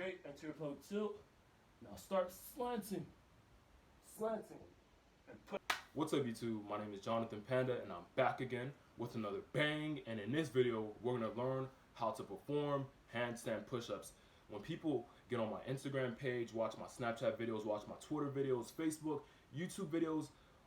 straight, anterior pelvic tilt. Now start slanting, and put. What's up YouTube, my name is Jonathan Panda and I'm back again with another bang, and in this video we're going to learn how to perform handstand push-ups. When people get on my Instagram page, watch my Snapchat videos, watch my Twitter videos, Facebook, YouTube videos,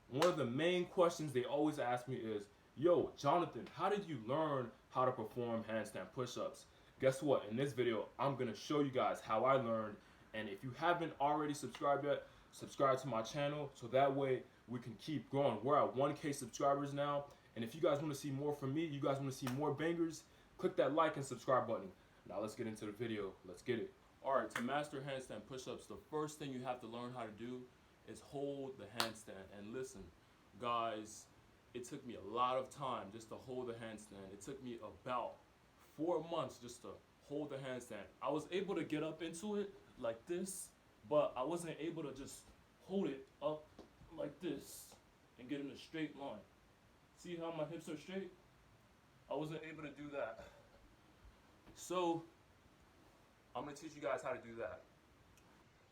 one of the main questions they always ask me is, yo, Jonathan, how did you learn how to perform handstand push-ups? Guess what? In this video, I'm going to show you guys how I learned, and if you haven't already subscribed yet, subscribe to my channel so that way we can keep growing. We're at 1K subscribers now, and if you guys want to see more from me, you guys want to see more bangers, click that like and subscribe button. Now let's get into the video. Let's get it. Alright, to master handstand push-ups, the first thing you have to learn how to do is hold the handstand. And listen, guys, it took me a lot of time just to hold the handstand. It took me about 4 months just to hold the handstand. I was able to get up into it like this, but I wasn't able to just hold it up like this and get in a straight line. See how my hips are straight? I wasn't able to do that. So I'm going to teach you guys how to do that.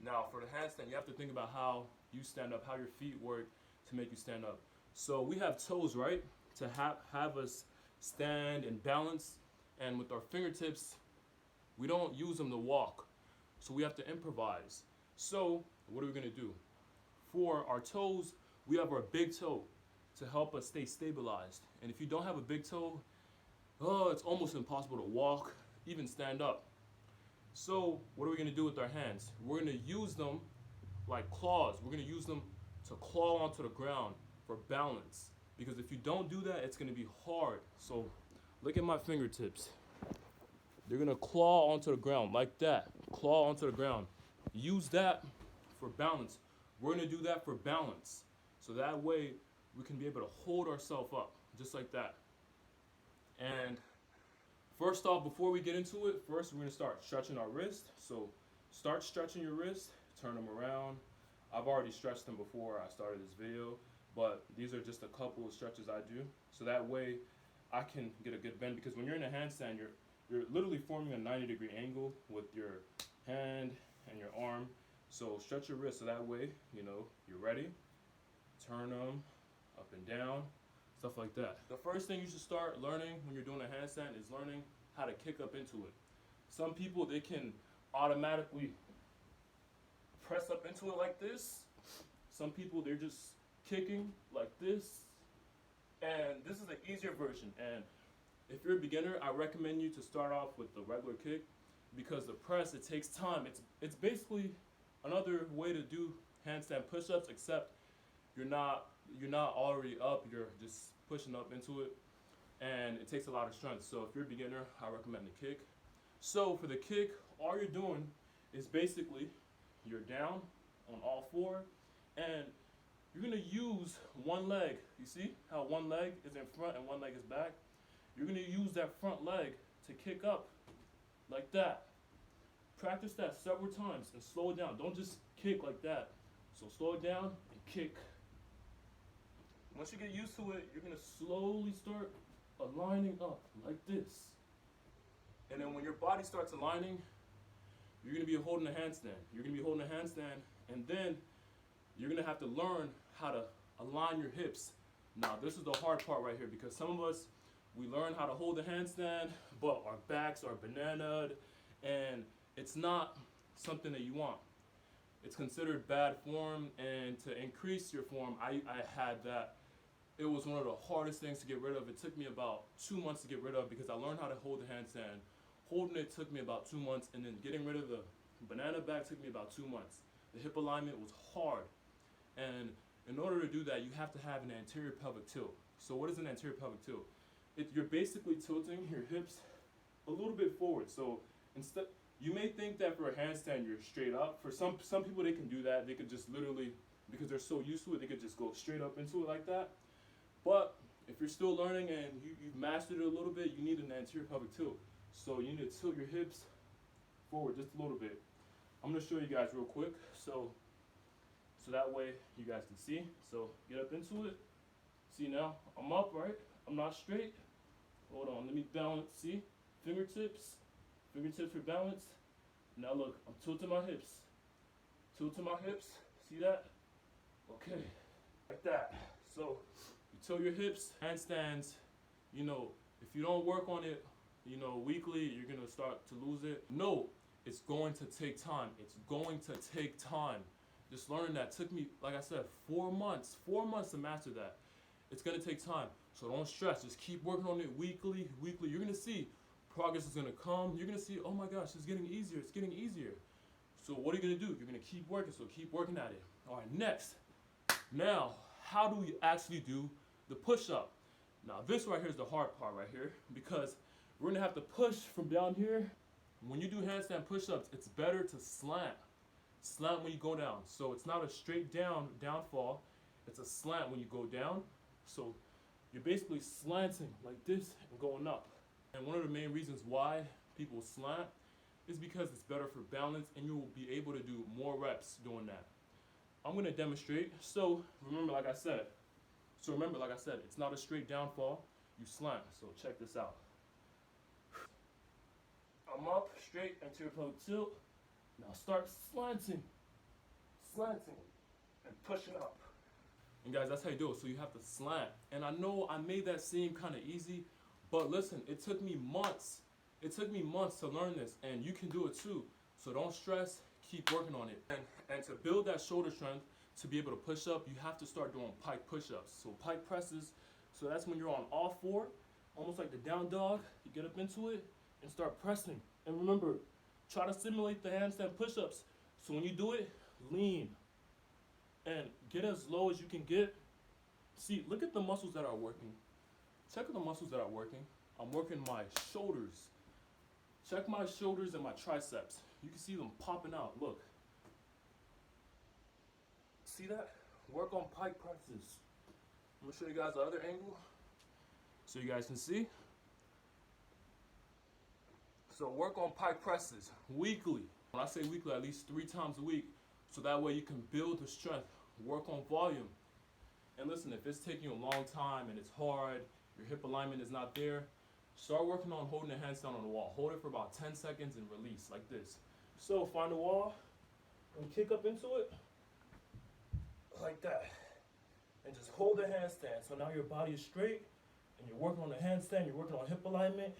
Now for the handstand, you have to think about how you stand up, how your feet work to make you stand up. So we have toes, right? To have us stand and balance, and with our fingertips, we don't use them to walk. So we have to improvise. So what are we going to do? For our toes, we have our big toe to help us stay stabilized. And if you don't have a big toe, it's almost impossible to walk, even stand up. So what are we going to do with our hands? We're going to use them like claws. We're going to use them to claw onto the ground for balance. Because if you don't do that, it's going to be hard. So look at my fingertips. They're going to claw onto the ground like that. Claw onto the ground. Use that for balance. We're going to do that for balance. So that way we can be able to hold ourselves up just like that. And first off, before we get into it, first we're going to start stretching our wrist. So start stretching your wrist, turn them around. I've already stretched them before I started this video, but these are just a couple of stretches I do. So that way I can get a good bend, because when you're in a handstand, you're literally forming a 90-degree angle with your hand and your arm. So stretch your wrist so that way, you're ready. Turn them up and down, stuff like that. The first thing you should start learning when you're doing a handstand is learning how to kick up into it. Some people, they can automatically press up into it like this. Some people, they're just kicking like this. And this is an easier version. And if you're a beginner, I recommend you to start off with the regular kick, because the press, it takes time. It's basically another way to do handstand push-ups, except you're not already up, you're just pushing up into it, and it takes a lot of strength. So if you're a beginner, I recommend the kick. So for the kick, all you're doing is basically you're down on all four, and you're going to use one leg. You see how one leg is in front and one leg is back? You're going to use that front leg to kick up like that. Practice that several times and slow it down. Don't just kick like that. So slow it down and kick. Once you get used to it, you're going to slowly start aligning up like this. And then when your body starts aligning, you're going to be holding a handstand. You're going to be holding a handstand, and then you're going to have to learn how to align your hips. Now, this is the hard part right here, because some of us, we learn how to hold the handstand, but our backs are bananaed, and it's not something that you want. It's considered bad form, and to increase your form, I had that. It was one of the hardest things to get rid of. It took me about 2 months to get rid of, because I learned how to hold the handstand. Holding it took me about 2 months, and then getting rid of the banana back took me about 2 months. The hip alignment was hard. And in order to do that, you have to have an anterior pelvic tilt. So what is an anterior pelvic tilt? You're basically tilting your hips a little bit forward. So instead, you may think that for a handstand you're straight up. For some people, they can do that. They could just literally, because they're so used to it, they could just go straight up into it like that. But if you're still learning and you've mastered it a little bit, you need an anterior pelvic tilt. So you need to tilt your hips forward just a little bit. I'm going to show you guys real quick, so that way you guys can see. So get up into it. See, now I'm up, right? I'm not straight. Hold on, let me balance. See, fingertips for balance. Now look, I'm tilting my hips. Tilting my hips. See that? Okay. Like that. So you tilt your hips, handstands, you know, if you don't work on it, you know, weekly, you're gonna start to lose it. No, it's going to take time. It's going to take time. Just learning that took me, like I said, 4 months. 4 months to master that. It's gonna take time. So don't stress. Just keep working on it weekly. You're gonna see progress is gonna come. You're gonna see, oh my gosh, it's getting easier. It's getting easier. So what are you gonna do? You're gonna keep working. So keep working at it. All right, next. Now, how do we actually do the push-up? Now, this right here is the hard part right here, because we're gonna have to push from down here. When you do handstand push-ups, it's better to slant. Slant when you go down. So it's not a straight downfall. It's a slant when you go down. So you're basically slanting like this and going up. And one of the main reasons why people slant is because it's better for balance, and you will be able to do more reps doing that. I'm gonna demonstrate. So remember, like I said, it's not a straight downfall. You slant. So check this out. I'm up, straight, anterior tilt. Now start slanting, and pushing up. And guys, that's how you do it. So you have to slant. And I know I made that seem kind of easy, but listen, it took me months. It took me months to learn this, and you can do it too. So don't stress, keep working on it. And to build that shoulder strength, to be able to push up, you have to start doing pike push-ups. So pike presses, so that's when you're on all four, almost like the down dog. You get up into it and start pressing. And remember, try to simulate the handstand push-ups. So when you do it, lean and get as low as you can get. See, look at the muscles that are working. Check out the muscles that are working. I'm working my shoulders. Check my shoulders and my triceps. You can see them popping out. Look. See that? Work on pike presses. I'm gonna show you guys the other angle so you guys can see. So work on pike presses weekly. When I say weekly, at least 3 times a week, so that way you can build the strength. Work on volume. And listen, if it's taking you a long time and it's hard, your hip alignment is not there, start working on holding the handstand on the wall. Hold it for about 10 seconds and release like this. So find the wall and kick up into it like that. And just hold the handstand. So now your body is straight and you're working on the handstand, you're working on hip alignment,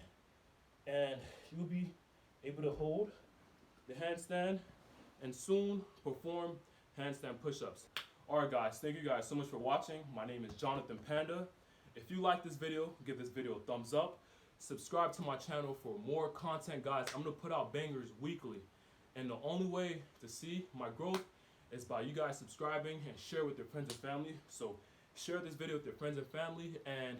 and you'll be able to hold the handstand and soon perform handstand push-ups. Alright guys, thank you guys so much for watching. My name is Jonathan Panda. If you like this video, give this video a thumbs up. Subscribe to my channel for more content, guys. I'm gonna put out bangers weekly. And the only way to see my growth is by you guys subscribing and share with your friends and family. So share this video with your friends and family. And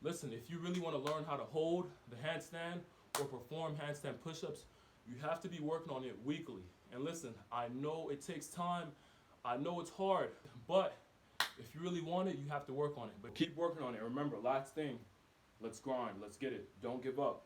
listen, if you really want to learn how to hold the handstand or perform handstand push-ups, you have to be working on it weekly. And listen, I know it takes time. I know it's hard, but if you really want it, you have to work on it. But keep working on it. Remember, last thing, let's grind. Let's get it. Don't give up.